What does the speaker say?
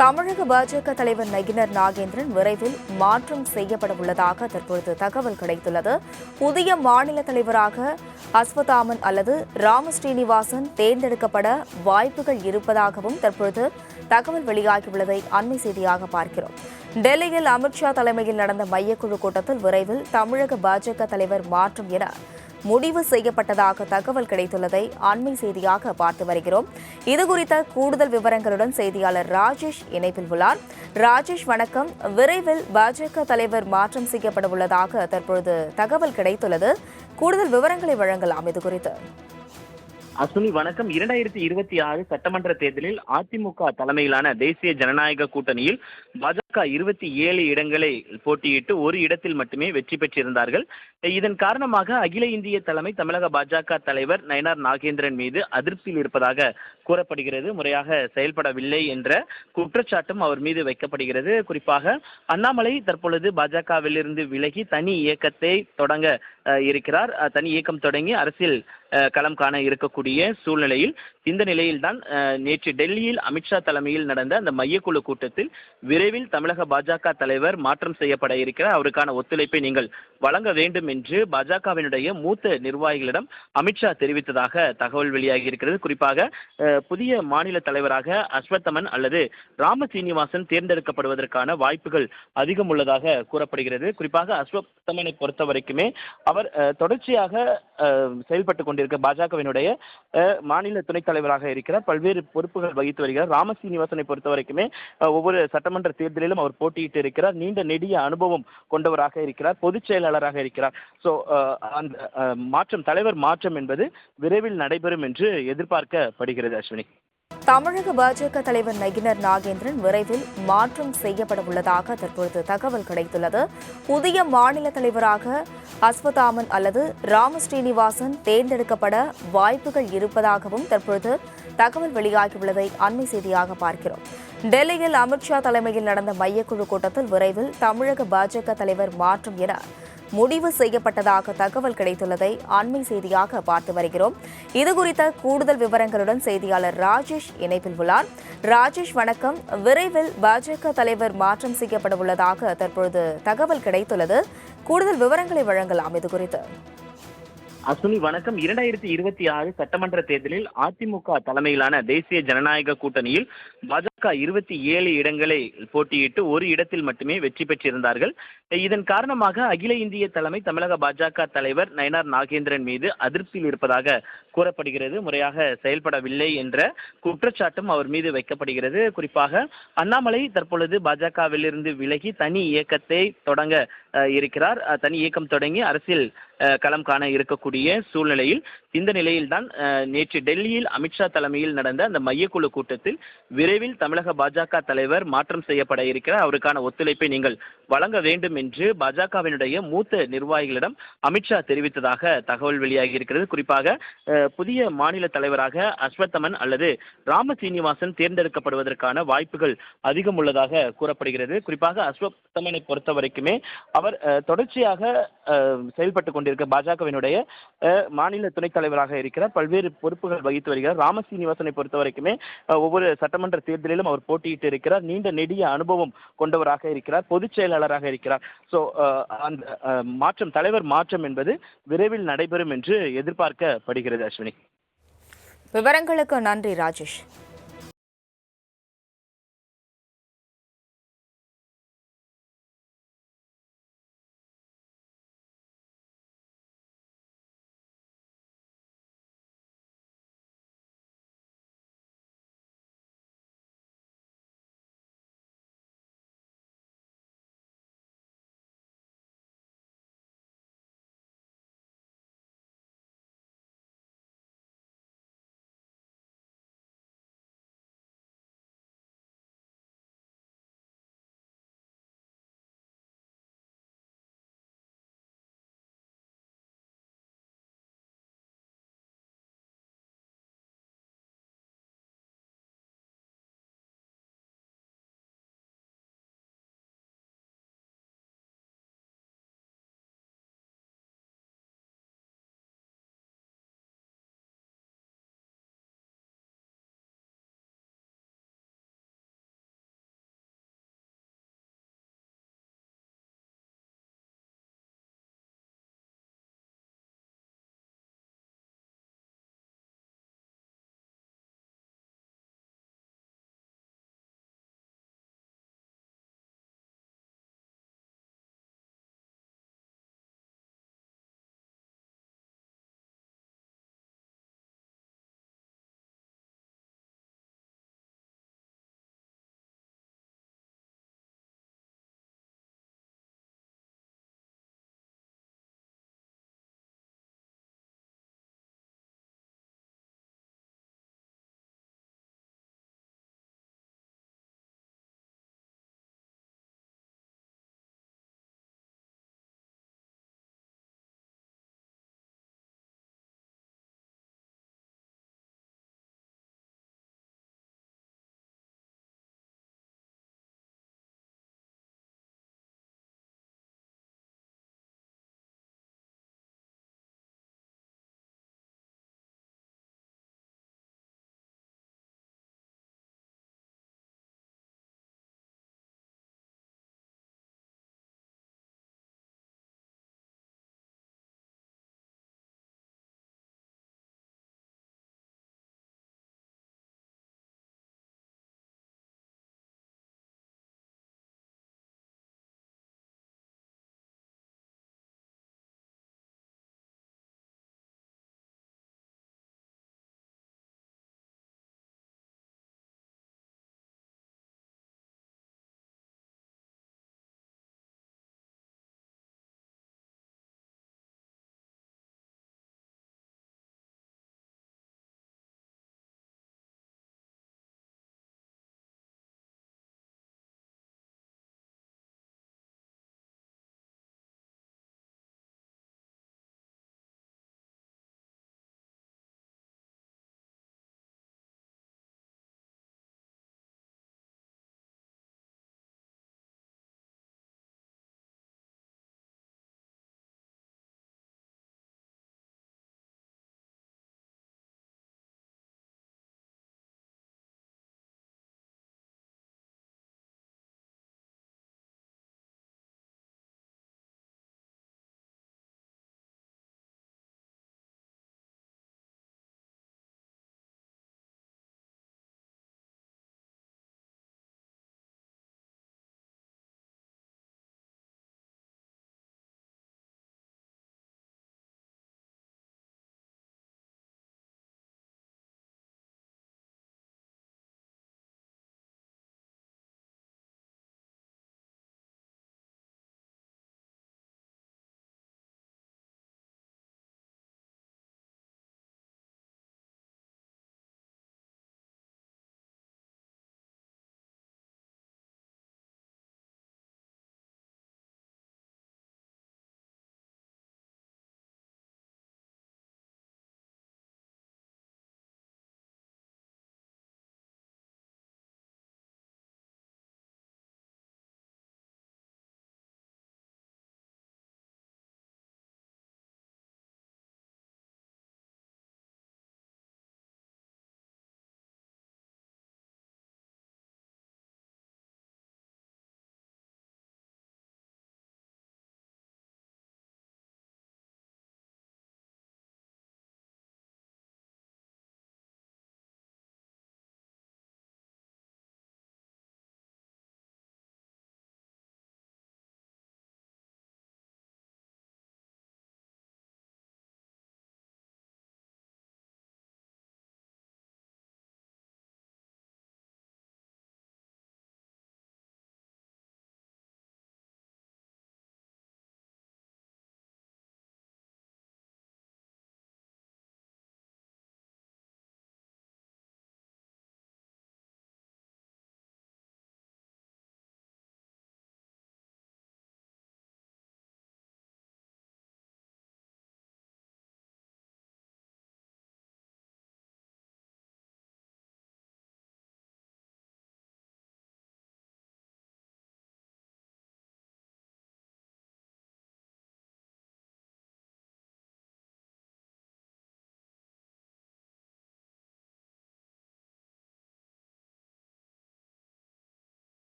தமிழக பாஜக தலைவர் நயினார் நாகேந்திரன் விரைவில் மாற்றம் செய்யப்பட உள்ளதாக தற்பொழுது தகவல் கிடைத்துள்ளது. புதிய மாநில தலைவராக அஸ்வத்தாமன் அல்லது ராமஸ்ரீனிவாசன் தேர்ந்தெடுக்கப்பட வாய்ப்புகள் இருப்பதாகவும் தற்பொழுது தகவல் வெளியாகியுள்ளதை அண்மை செய்தியாக பார்க்கிறோம். டெல்லியில் அமித்ஷா தலைமையில் நடந்த மையக்குழு கூட்டத்தில் விரைவில் தமிழக பாஜக தலைவர் மாற்றம் என முடிவு செய்யப்பட்டதாக தகவல் கிடைத்துள்ளதை அண்மை செய்தியாக பார்த்து வருகிறோம். இதுகுறித்த கூடுதல் விவரங்களுடன் செய்தியாளர் ராஜேஷ் இணைப்பில் உள்ளார். ராஜேஷ், வணக்கம். விரைவில் பாஜக தலைவர் மாற்றம் செய்யப்பட உள்ளதாக தற்பொழுது தகவல் கிடைத்துள்ளது. கூடுதல் விவரங்களை வழங்கலாம் இது குறித்து. அஸ்வினி வணக்கம். 2026 சட்டமன்ற தேர்தலில் அதிமுக தலைமையிலான தேசிய ஜனநாயக கூட்டணியில் பாஜக 27 இடங்களை போட்டியிட்டு ஒரு இடத்தில் மட்டுமே வெற்றி பெற்றிருந்தார்கள். இதன் காரணமாக அகில இந்திய தலைமை தமிழக பாஜக தலைவர் நயினார் நாகேந்திரன் மீது அதிருப்தியில் இருப்பதாக கூறப்படுகிறது. முறையாக செயல்படவில்லை என்ற குற்றச்சாட்டும் அவர் மீது வைக்கப்படுகிறது. குறிப்பாக அண்ணாமலை தற்பொழுது பாஜகவிலிருந்து விலகி தனி இயக்கத்தை தொடங்க இருக்கிறார். தனி இயக்கம் தொடங்கி அரசியல் களம் காண இருக்கக்கூடிய சூழ்நிலையில் இந்த நிலையில்தான் நேற்று டெல்லியில் அமித்ஷா தலைமையில் நடந்த அந்த மையக்குழு கூட்டத்தில் விரைவில் தமிழக பாஜக தலைவர் மாற்றம் செய்யப்பட இருக்கிறார். அவருக்கான ஒத்துழைப்பை நீங்கள் வழங்க வேண்டும் என்று பாஜகவினுடைய மூத்த நிர்வாகிகளிடம் அமித்ஷா தெரிவித்ததாக தகவல் வெளியாகி இருக்கிறது. குறிப்பாக புதிய மாநில தலைவராக அஸ்வத்தமன் அல்லது ராமசீனிவாசன் தேர்ந்தெடுக்கப்படுவதற்கான வாய்ப்புகள் அதிகம் உள்ளதாக கூறப்படுகிறது. குறிப்பாக அஸ்வத்தமனை பொறுத்த வரைக்குமே அவர் தொடர்ச்சியாக செயல்பட்டுக் கொண்டிருக்க பாஜகவினுடைய மாநில துணைத் தலைவராக இருக்கிறார். பல்வேறு பொறுப்புகள் வகித்து வருகிறார். ராமசீனிவாசனை பொறுத்த வரைக்குமே ஒவ்வொரு சட்டமன்ற தேர்தலிலும் அவர் போட்டியிட்டு இருக்கிறார். நீண்ட நெடிய அனுபவம் கொண்டவராக இருக்கிறார். பொதுச் செயலாளராக இருக்கிறார். அந்த தலைவர் மாற்றம் என்பது விரைவில் நடைபெறும் என்று எதிர்பார்க்கப்படுகிறது. அஸ்வினி, தமிழக பாஜக தலைவர் நயினார் நாகேந்திரன் விரைவில் மாற்றம் செய்யப்பட உள்ளதாக தற்பொழுது தகவல் கிடைத்துள்ளது. புதிய மாநில தலைவராக அஸ்வத்தாமன் அல்லது ராமஸ்ரீனிவாசன் தேர்ந்தெடுக்கப்பட வாய்ப்புகள் இருப்பதாகவும் தற்பொழுது தகவல் வெளியாகியுள்ளதை அண்மை செய்தியாக பார்க்கிறோம். டெல்லியில் அமித்ஷா தலைமையில் நடந்த மையக்குழு கூட்டத்தில் விரைவில் தமிழக பாஜக தலைவர் மாற்றம் என முடிவு செய்யப்பட்டதாக தகவல் கிடைத்துள்ளதை அண்மை செய்தியாக பார்த்து வருகிறோம். இதுகுறித்த கூடுதல் விவரங்களுடன் செய்தியாளர் ராஜேஷ் இணைப்பில் உள்ளார். ராஜேஷ், வணக்கம். விரைவில் பாஜக தலைவர் மாற்றம் செய்யப்பட உள்ளதாக தற்பொழுது தகவல் கிடைத்துள்ளது. கூடுதல் விவரங்களை வழங்கலாம் இது குறித்து. அஸ்வினி வணக்கம். 2026 சட்டமன்ற தேர்தலில் அதிமுக தலைமையிலான தேசிய ஜனநாயக கூட்டணியில் பாஜக 27 இடங்களை போட்டியிட்டு ஒரு இடத்தில் மட்டுமே வெற்றி பெற்றிருந்தார்கள். இதன் காரணமாக அகில இந்திய தலைமை தமிழக பாஜக தலைவர் நயினார் நாகேந்திரன் மீது அதிருப்தியில் இருப்பதாக கூறப்படுகிறது. முறையாக செயல்படவில்லை என்ற குற்றச்சாட்டும் அவர் மீது வைக்கப்படுகிறது. குறிப்பாக அண்ணாமலை தற்பொழுது பாஜகவிலிருந்து விலகி தனி இயக்கத்தை தொடங்க இருக்கிறார். தனி இயக்கம் தொடங்கி அரசியல் களம் காண இருக்கக்கூடிய சூழ்நிலையில் இந்த நிலையில்தான் நேற்று டெல்லியில் அமித்ஷா தலைமையில் நடந்த அந்த மையக்குழு கூட்டத்தில் விரைவில் தமிழக பாஜக தலைவர் மாற்றம் செய்யப்பட இருக்கிறார். அவருக்கான ஒத்துழைப்பை நீங்கள் வழங்க வேண்டும் என்று பாஜகவினுடைய மூத்த நிர்வாகிகளிடம் அமித்ஷா தெரிவித்ததாக தகவல் வெளியாகி இருக்கிறது. குறிப்பாக புதிய மாநில தலைவராக அஸ்வத்தமன் அல்லது ராமசீனிவாசன் தேர்ந்தெடுக்கப்படுவதற்கான வாய்ப்புகள் அதிகம் உள்ளதாக கூறப்படுகிறது. குறிப்பாக அஸ்வத்தமனை பொறுத்த வரைக்குமே அவர் தொடர்ச்சியாக செயல்பட்டுக் கொண்டிருக்க பாஜகவினுடைய மாநில துணைத் தலைவராக இருக்கிறார். பல்வேறு பொறுப்புகள் வகித்து வருகிறார். ராமசீனிவாசனை பொறுத்த வரைக்குமே ஒவ்வொரு சட்டமன்ற தேர்தலிலும் அவர் போட்டியிட்டு இருக்கிறார். நீண்ட நெடிய அனுபவம் கொண்டவராக இருக்கிறார். பொதுச் செயலாளராக இருக்கிறார். அந்த தலைவர் மாற்றம் என்பது விரைவில் நடைபெறும் என்று எதிர்பார்க்கப்படுகிறது. அஸ்வினி, விவரங்களுக்கு நன்றி ராஜேஷ்.